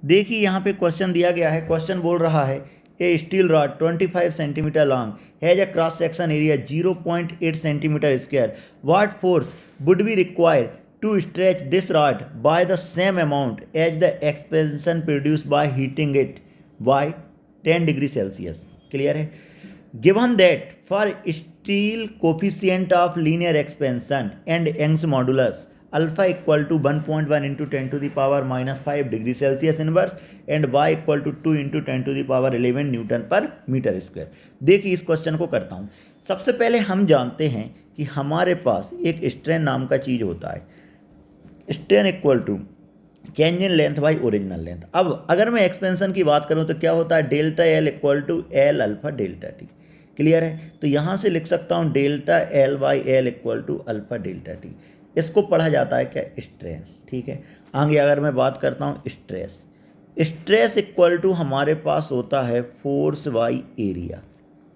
देखिए यहाँ पे क्वेश्चन दिया गया है, क्वेश्चन बोल रहा है a steel rod 25 centimetre long has a cross section area 0.8 centimetre square, what force would be required to stretch this rod by the same amount as the expansion produced by heating it by 10 degree Celsius. Clear है। Given that for steel coefficient of linear expansion and Young's modulus alpha equal to 1.1 into 10 to the power minus 5 degree Celsius inverse and y equal to 2 into 10 to the power 11 newton per metre square. देखिए इस question को करता हूँ। सबसे पहले हम जानते हैं कि हमारे पास एक स्ट्रेन नाम का चीज़ होता है। Strain equal to change in length by original length. अब अगर मैं एक्सपेंशन की बात करूँ तो क्या होता है, delta L equal to L alpha delta T. Clear है। तो यहाँ से लिख सकता हूँ delta L by L equal to alpha delta T. इसको पढ़ा जाता है क्या, स्ट्रेन। ठीक है। आगे अगर मैं बात करता हूँ स्ट्रेस, स्ट्रेस इक्वल टू हमारे पास होता है फोर्स बाई एरिया।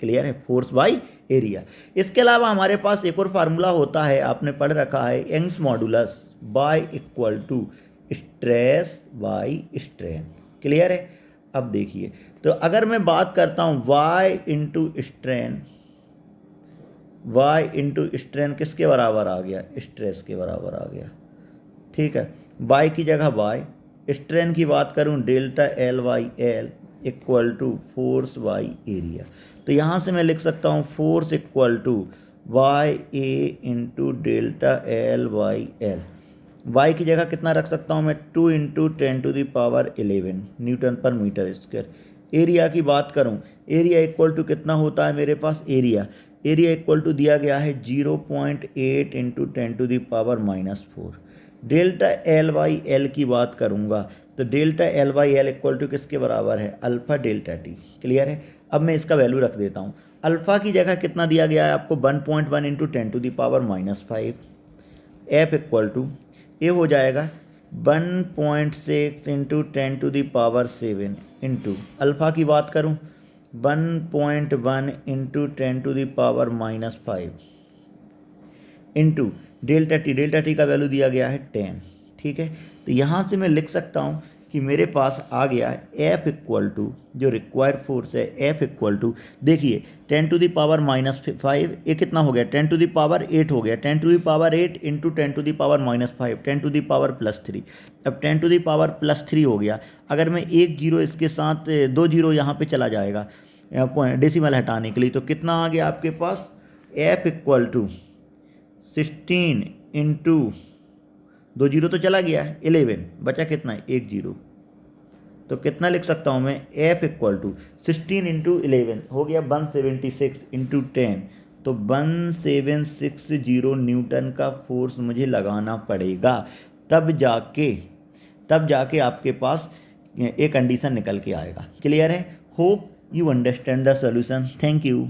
क्लियर है, फोर्स बाई एरिया। इसके अलावा हमारे पास एक और फार्मूला होता है, आपने पढ़ रखा है, Young's modulus by equal to stress by strain. Clear है। अब देखिए, तो अगर मैं बात करता हूँ y into strain, y into strain किसके बराबर आ गया, स्ट्रेस के बराबर आ गया। ठीक है। y की जगह y, स्ट्रेन की बात करूँ delta L by L equal to force by area. तो यहाँ से मैं लिख सकता हूँ force equal to Y A into delta L by L. y की जगह कितना रख सकता हूँ मैं, 2 into 10 to the power 11 newton per metre square. Area की बात करूँ, एरिया इक्वल टू कितना होता है मेरे पास, एरिया इक्वल टू दिया गया है 0.8 into 10 to the power -4। Delta L by L की बात करूँगा तो delta L by L equal to किसके बराबर है, अल्फ़ा डेल्टा टी। क्लियर है। अब मैं इसका वैल्यू रख देता हूँ। अल्फ़ा की जगह कितना दिया गया है आपको, 1.1 into 10 to the power -5। F equal to ये हो जाएगा 1.6 into 10 to the power 7 into alpha की बात करूँ 1.1 into 10 to the power -5 into delta T का वैल्यू दिया गया है 10। ठीक है। तो यहाँ से मैं लिख सकता हूँ कि मेरे पास आ गया है एफ इक्वल टू, जो रिक्वायर्ड फोर्स है एफ इक्वल टू, देखिए 10 टू द पावर -5 ये कितना हो गया, 10 टू द पावर 8 हो गया, 10 to the power 8 into 10 to the power -5, 10 to the power +3। अब 10 टू द पावर +3 हो गया। अगर मैं एक जीरो इसके साथ 2 जीरो यहाँ पे चला जाएगा डेसिमल हटाने के लिए, तो कितना आ गया आपके पास, F equal to 16 into 2 zero तो चला गया है 11, बचा कितना है, 1 जीरो। तो कितना लिख सकता हूँ मैं, एफ इक्वल टू 16 इंटू 11 हो गया 176 इंटू 10, तो 1760 न्यूटन का फोर्स मुझे लगाना पड़ेगा, तब जाके आपके पास एक कंडीशन निकल के आएगा। क्लियर है। Hope you understand the solution. Thank you.